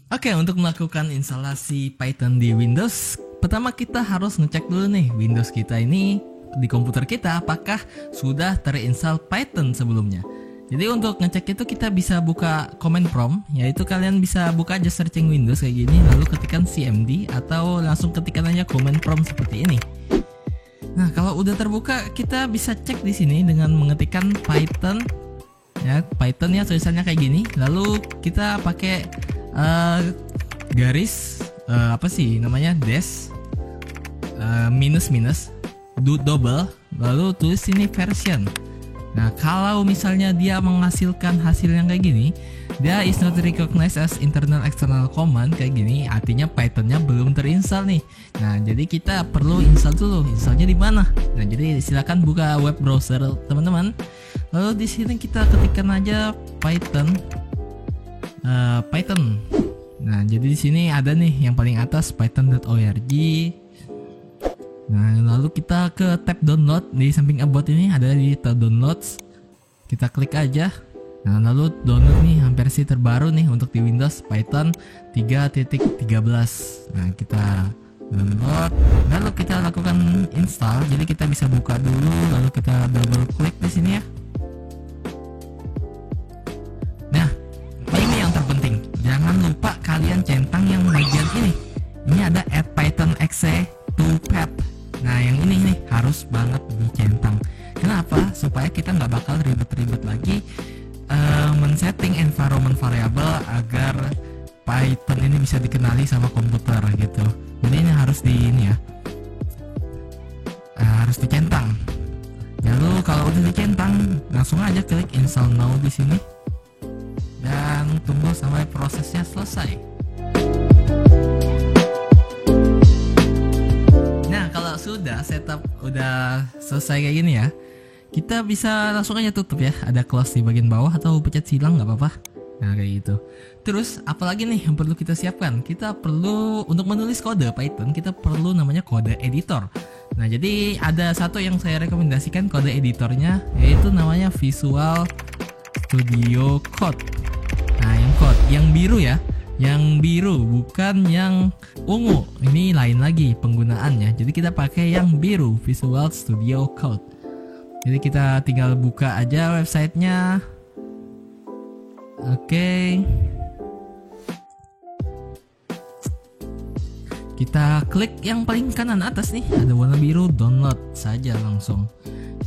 Oke, untuk melakukan instalasi Python di Windows, pertama kita harus ngecek dulu nih Windows kita ini di komputer kita apakah sudah terinstall Python sebelumnya. Jadi untuk ngecek itu kita bisa buka command prompt, yaitu kalian bisa buka aja searching Windows kayak gini, lalu ketikkan cmd atau langsung ketikkan aja command prompt seperti ini. Nah, kalau udah terbuka kita bisa cek di sini dengan mengetikkan Python. Ya, Python ya tulisannya kayak gini. Lalu kita pakai garis apa sih namanya dash minus double lalu tulis ini version. Nah, kalau misalnya dia menghasilkan hasil yang kayak gini, dia is not recognized as internal external command kayak gini, artinya Pythonnya belum terinstall nih. Nah, jadi kita perlu install dulu. Installnya di mana? Nah, jadi silakan buka web browser teman-teman. Lalu di sini kita ketikkan aja Python. Nah, jadi di sini ada nih yang paling atas python.org. Nah, lalu kita ke tab download di samping about ini ada di tab downloads. Kita klik aja. Nah, lalu download nih versi terbaru nih untuk di Windows Python 3.13. Nah, kita download. Lalu kita lakukan install. Jadi kita bisa buka dulu lalu kita double klik di sini ya. Jangan lupa kalian centang yang bagian ini. Ini ada add Python exe to path. Nah, yang ini nih harus banget dicentang. Kenapa? Supaya kita nggak bakal ribet-ribet lagi men-setting environment variable agar Python ini bisa dikenali sama komputer gitu. Jadi ini harus harus dicentang. Lalu kalau udah dicentang, langsung aja klik install now di sini. Dan tunggu sampai prosesnya selesai. Nah, kalau sudah setup udah selesai kayak gini ya, kita bisa langsung aja tutup ya. Ada close di bagian bawah atau pencet silang nggak apa-apa. Nah, kayak gitu. Terus apalagi nih yang perlu kita siapkan? Kita perlu untuk menulis kode Python, kita perlu namanya kode editor. Nah, jadi ada satu yang saya rekomendasikan kode editornya, yaitu namanya Visual Studio Code. Nah, yang code yang biru ya, yang biru bukan yang ungu. Ini lain lagi penggunaannya. Jadi kita pakai yang biru, Visual Studio Code. Jadi kita tinggal buka aja websitenya. Oke. Kita klik yang paling kanan atas nih, ada warna biru, download saja langsung.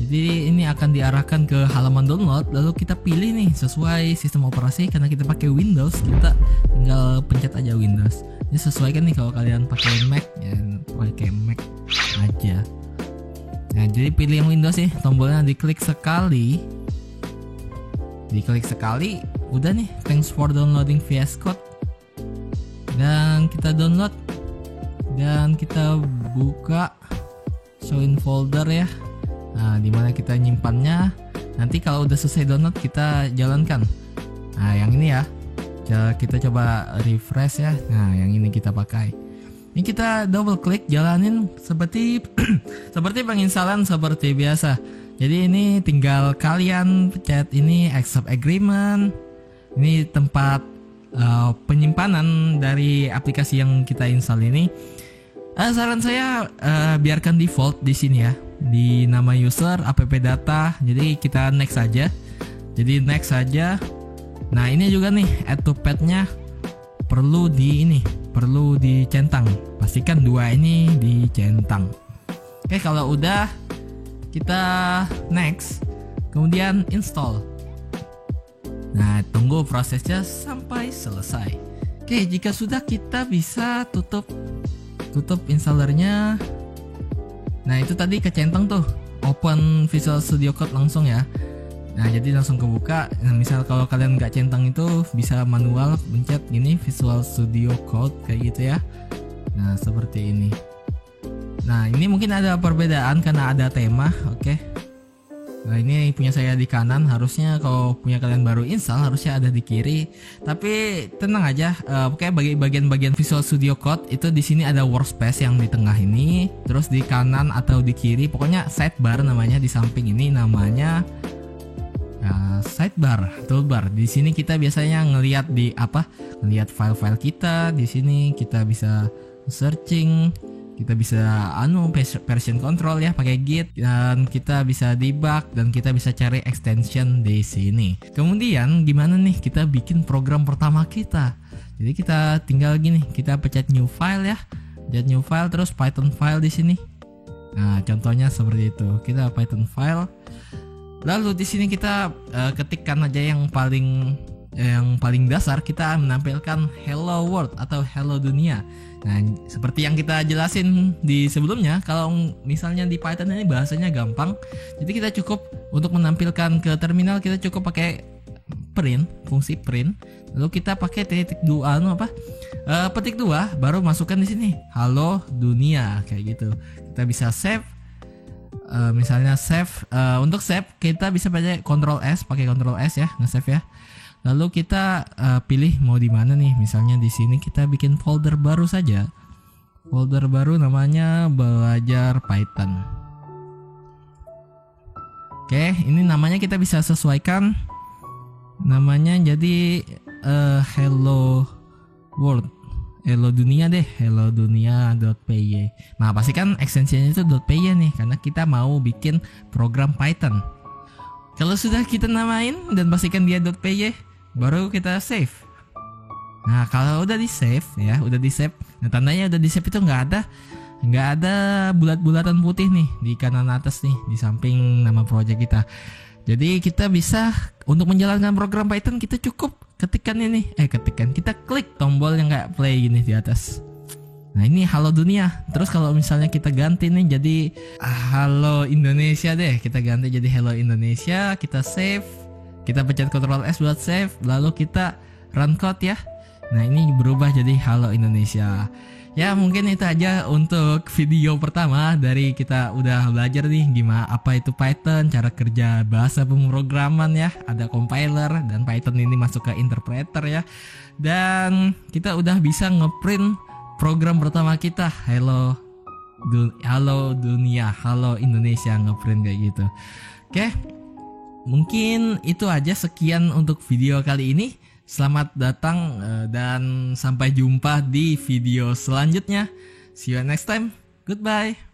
Jadi ini akan diarahkan ke halaman download, lalu kita pilih nih sesuai sistem operasi. Karena kita pakai Windows, kita tinggal pencet aja Windows. Ini sesuaikan nih kalau kalian pakai Mac ya, pakai Mac aja. Nah, jadi pilih yang Windows nih, tombolnya diklik sekali. Udah nih, thanks for downloading VS Code. Dan kita download dan kita buka show in folder ya. Nah, dimana kita nyimpannya. Nanti kalau udah selesai download kita jalankan. Nah, yang ini ya. Kita coba refresh ya. Nah, yang ini kita pakai. Ini kita double klik, jalanin seperti seperti penginstalan seperti biasa. Jadi ini tinggal kalian pencet ini accept agreement. Ini tempat penyimpanan dari aplikasi yang kita install ini. Saran saya biarkan default di sini ya. Di nama user app data. Jadi kita next saja. Nah, ini juga nih add to path-nya perlu dicentang. Pastikan dua ini dicentang. Oke, kalau udah kita next, kemudian install. Nah, tunggu prosesnya sampai selesai. Oke, jika sudah kita bisa tutup installernya. Nah, itu tadi kecentang tuh, open Visual Studio Code langsung ya. Nah, jadi langsung kebuka. Nah, misal kalau kalian nggak centang itu bisa manual pencet gini Visual Studio Code kayak gitu ya. Nah, seperti ini. Nah, ini mungkin ada perbedaan karena ada tema, oke. Nah, ini punya saya di kanan, harusnya kalau punya kalian baru install harusnya ada di kiri. Tapi tenang aja, pokoknya bagi bagian-bagian Visual Studio Code itu di sini ada workspace yang di tengah ini, terus di kanan atau di kiri, pokoknya sidebar namanya, di samping ini namanya Sidebar, toolbar. Di sini kita biasanya ngelihat ngelihat file-file kita. Di sini kita bisa searching, kita bisa version control ya pakai Git, dan kita bisa debug, dan kita bisa cari extension di sini. Kemudian gimana nih kita bikin program pertama kita? Jadi kita tinggal gini, kita pencet new file ya. Pencet new file terus Python file di sini. Nah, contohnya seperti itu. Kita Python file. Lalu di sini kita ketikkan aja yang paling dasar, kita menampilkan hello world atau hello dunia. Nah, seperti yang kita jelasin di sebelumnya, kalau misalnya di Python ini bahasanya gampang. Jadi kita cukup untuk menampilkan ke terminal, kita cukup pakai print, fungsi print. Lalu kita pakai petik 2 baru masukkan di sini halo dunia kayak gitu. Kita bisa save. Misalnya save, untuk save kita bisa pakai Ctrl S ya, nge-save ya. Lalu kita pilih mau di mana nih. Misalnya di sini kita bikin folder baru saja. Folder baru namanya belajar Python. Oke, ini namanya kita bisa sesuaikan. Namanya jadi hello world. Hello dunia deh, hello dunia.py. Nah, pastikan ekstensinya itu .py nih, karena kita mau bikin program Python. Kalau sudah kita namain dan pastikan dia .py, baru kita save. Nah, kalau udah di save ya, Nah, tandanya udah di save itu nggak ada bulat-bulatan putih nih di kanan atas nih, di samping nama project kita. Jadi kita bisa untuk menjalankan program Python, kita cukup kita klik tombol yang kayak play gini di atas. Nah, ini halo dunia. Terus kalau misalnya kita ganti nih jadi halo Indonesia deh. Kita ganti jadi hello Indonesia, kita save. Kita pencet Ctrl S buat save, lalu kita run code ya. Nah, ini berubah jadi halo Indonesia. Ya, mungkin itu aja untuk video pertama dari kita udah belajar nih gimana apa itu Python, cara kerja bahasa pemrograman ya, ada compiler dan Python ini masuk ke interpreter ya. Dan kita udah bisa ngeprint program pertama kita, halo dunia, halo Indonesia, ngeprint kayak gitu. Oke. Mungkin itu aja, sekian untuk video kali ini. Selamat datang dan sampai jumpa di video selanjutnya. See you next time. Goodbye.